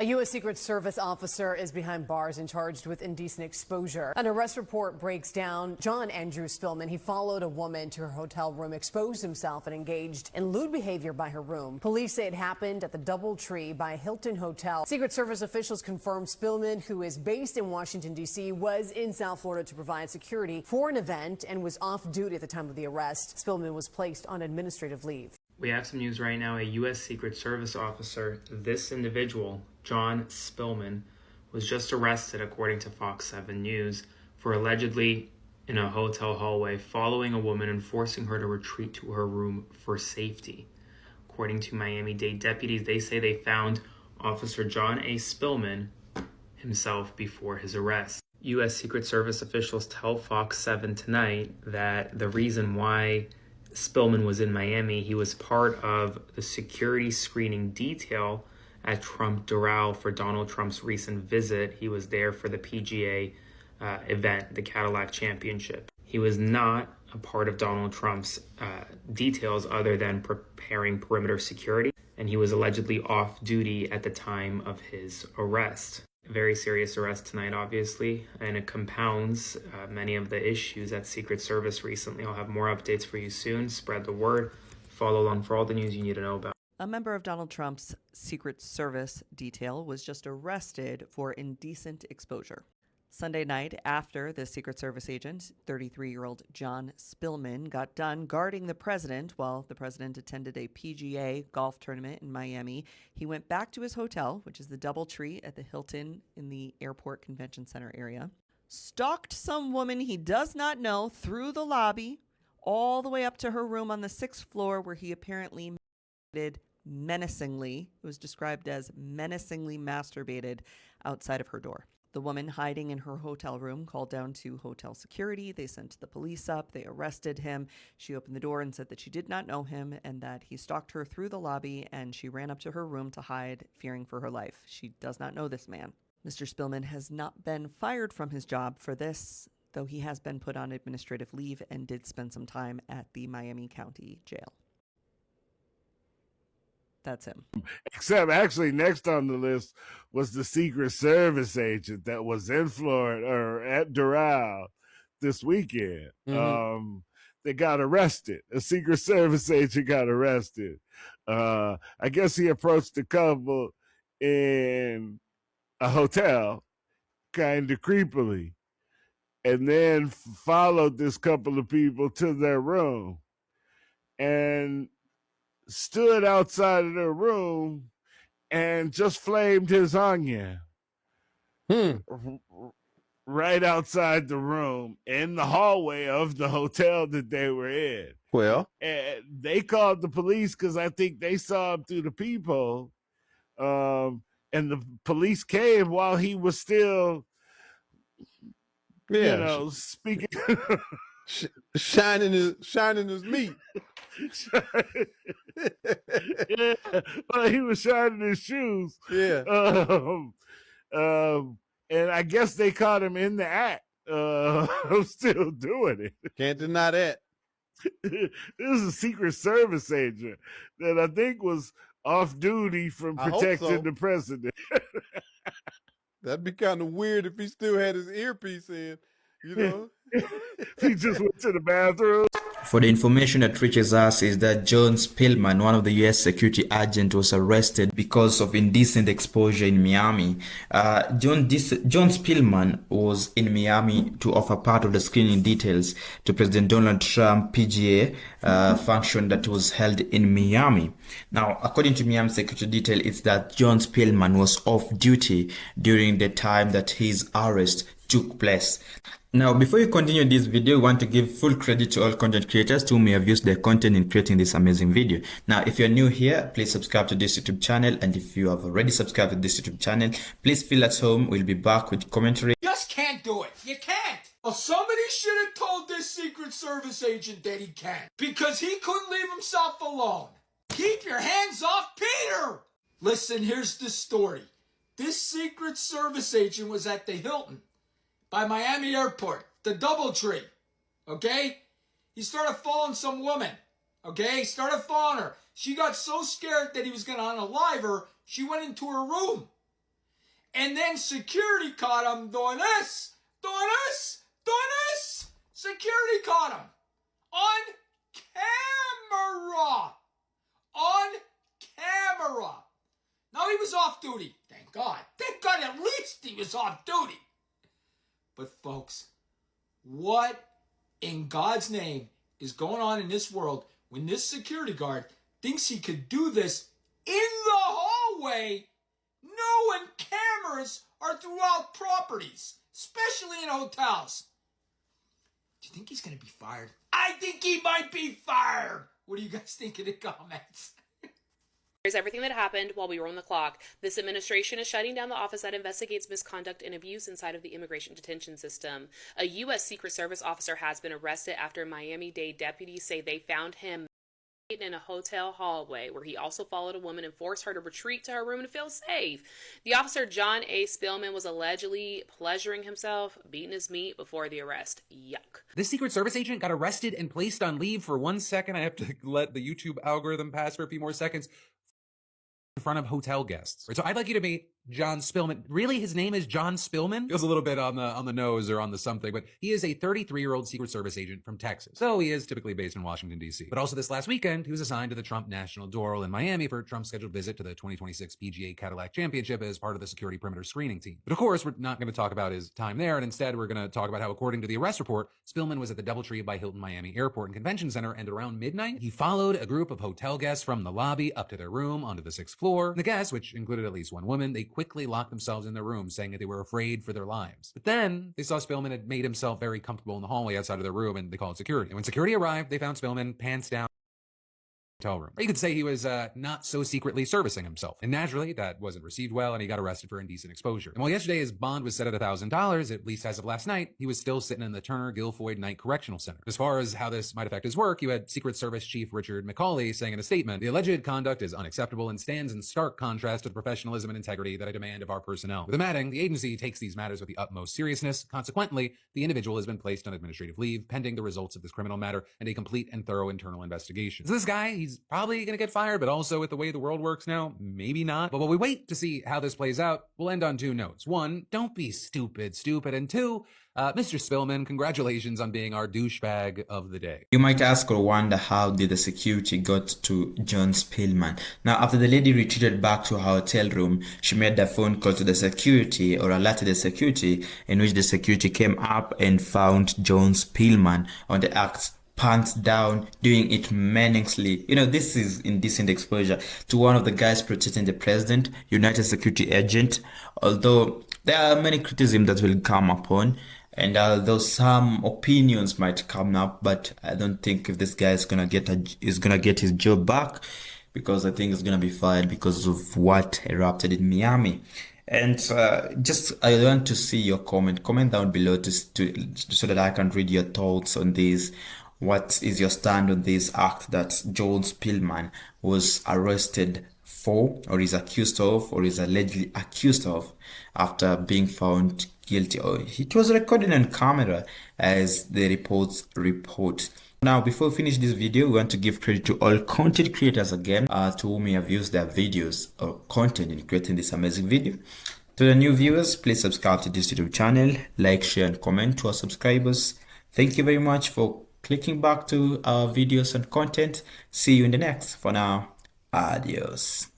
A U.S. Secret Service officer is behind bars and charged with indecent exposure. An arrest report breaks down John Andrew Spillman. He followed a woman to her hotel room, exposed himself, and engaged in lewd behavior by her room. Police say it happened at the DoubleTree by Hilton Hotel. Secret Service officials confirm Spillman, who is based in Washington, D.C., was in South Florida to provide security for an event and was off duty at the time of the arrest. Spillman was placed on administrative leave. We have some news right now. A U.S. Secret Service officer, this individual, John Spillman, was just arrested, according to Fox 7 News, for allegedly in a hotel hallway following a woman and forcing her to retreat to her room for safety. According to Miami-Dade deputies, they say they found Officer John A. Spillman himself before his arrest. U.S. Secret Service officials tell Fox 7 tonight that the reason why Spillman was in Miami, he was part of the security screening detail at Trump Doral for Donald Trump's recent visit. He was there for the PGA event, the Cadillac Championship. He was not a part of Donald Trump's details other than preparing perimeter security, and he was allegedly off duty at the time of his arrest. Very serious arrest tonight, obviously, and it compounds many of the issues at Secret Service recently. I'll have more updates for you soon. Spread the word. Follow along for all the news you need to know about. A member of Donald Trump's Secret Service detail was just arrested for indecent exposure. Sunday night, after the Secret Service agent, 33-year-old John Spillman, got done guarding the president while the president attended a PGA golf tournament in Miami, he went back to his hotel, which is the DoubleTree at the Hilton in the Airport Convention Center area, stalked some woman he does not know through the lobby, all the way up to her room on the 6th floor, where he apparently menacingly, it was described as menacingly masturbated outside of her door. The woman hiding in her hotel room called down to hotel security. They sent the police up. They arrested him. She opened the door and said that she did not know him and that he stalked her through the lobby, and she ran up to her room to hide, fearing for her life. She does not know this man. Mr. Spillman has not been fired from his job for this, though he has been put on administrative leave and did spend some time at the Miami County Jail. That's him. Except actually next on the list was the Secret Service agent that was in Florida or at Doral this weekend. They got arrested. A Secret Service agent got arrested. I guess he approached a couple in a hotel kind of creepily and then followed this couple of people to their room and stood outside of their room and just flamed his onion right outside the room in the hallway of the hotel that they were in. Well, and they called the police because I think they saw him through the peephole. And the police came while he was still, speaking. shining his meat. Yeah, well, he was shining his shoes. Yeah. And I guess they caught him in the act. I'm still doing it. Can't deny that. This is a Secret Service agent that I think was off duty from protecting the president. That'd be kind of weird if he still had his earpiece in, you know. He just went to the bathroom. For the information that reaches us is that John Spillman, one of the U.S. security agents, was arrested because of indecent exposure in Miami. John Spillman was in Miami to offer part of the screening details to President Donald Trump PGA function that was held in Miami. Now, according to Miami security detail, it's that John Spillman was off duty during the time that his arrest took place. Now, before you continue this video, we want to give full credit to all content creators who may have used their content in creating this amazing video. Now, if you're new here, please subscribe to this YouTube channel. And if you have already subscribed to this YouTube channel, please feel at home. We'll be back with commentary. Just can't do it. You can't. Well, somebody should have told this Secret Service agent that he can't. Because he couldn't leave himself alone. Keep your hands off Peter. Listen, here's the story. This Secret Service agent was at the Hilton by Miami Airport, the DoubleTree, okay? He started following some woman, okay? He started following her. She got so scared that he was going to unalive her, she went into her room, And then security caught him doing this, doing this, doing this. Security caught him on camera. On camera. Now he was off duty. Thank God. Thank God at least he was off duty. But folks, what in God's name is going on in this world when this security guard thinks he could do this in the hallway, knowing cameras are throughout properties, especially in hotels? Do you think he's going to be fired? I think he might be fired. What do you guys think in the comments? Here's everything that happened while we were on the clock. This administration is shutting down the office that investigates misconduct and abuse inside of the immigration detention system. A U.S. Secret Service officer has been arrested after Miami-Dade deputies say they found him in a hotel hallway where he also followed a woman and forced her to retreat to her room to feel safe. The officer, John A. Spillman, was allegedly pleasuring himself, beating his meat before the arrest. Yuck. This Secret Service agent got arrested and placed on leave for 1 second. I have to let the YouTube algorithm pass for a few more seconds. In front of hotel guests. Right, so I'd like you to meet John Spillman. Really, his name is John Spillman? Feels a little bit on the nose or on the something, but he is a 33-year-old Secret Service agent from Texas. So he is typically based in Washington, D.C. But also this last weekend, he was assigned to the Trump National Doral in Miami for Trump's scheduled visit to the 2026 PGA Cadillac Championship as part of the security perimeter screening team. But of course, we're not going to talk about his time there, and instead we're going to talk about how, according to the arrest report, Spillman was at the DoubleTree by Hilton Miami Airport and Convention Center, and around midnight, he followed a group of hotel guests from the lobby up to their room onto the 6th floor. The guests, which included at least one woman, they quickly locked themselves in their room, saying that they were afraid for their lives. But then they saw Spillman had made himself very comfortable in the hallway outside of their room, and they called security. And when security arrived, they found Spillman pants down hotel room. Or you could say he was not so secretly servicing himself. And naturally, that wasn't received well, and he got arrested for indecent exposure. And while yesterday his bond was set at $1,000, at least as of last night, he was still sitting in the Turner Guilfoyle Night Correctional Center. As far as how this might affect his work, you had Secret Service Chief Richard McCauley saying in a statement, "The alleged conduct is unacceptable and stands in stark contrast to the professionalism and integrity that I demand of our personnel." With him adding, the agency takes these matters with the utmost seriousness. Consequently, the individual has been placed on administrative leave pending the results of this criminal matter and a complete and thorough internal investigation. So this guy, he's probably going to get fired, but also with the way the world works now, maybe not. But while we wait to see how this plays out, we'll end on 2 notes. 1, don't be stupid. And 2, Mr. Spillman, congratulations on being our douchebag of the day. You might ask or wonder how did the security got to John Spillman. Now, after the lady retreated back to her hotel room, she made a phone call to the security, or alerted the security, in which the security came up and found John Spillman on the act, pants down, doing it menacingly. You know, this is indecent exposure to one of the guys protecting the president, United Security agent. Although there are many criticisms that will come upon, and although some opinions might come up, but I don't think if this guy is gonna get his job back, because I think he's gonna be fired because of what erupted in Miami. And I want to see your comment down below so that I can read your thoughts on this. What is your stand on this act that John Spillman was arrested for, or is accused of, or is allegedly accused of, after being found guilty? Or it was recorded on camera, as the reports report. Now, before we finish this video, we want to give credit to all content creators again, to whom we have used their videos or content in creating this amazing video. To the new viewers, please subscribe to this YouTube channel, like, share, and comment. To our subscribers, thank you very much for clicking back to our videos and content. See you in the next. For now, adios.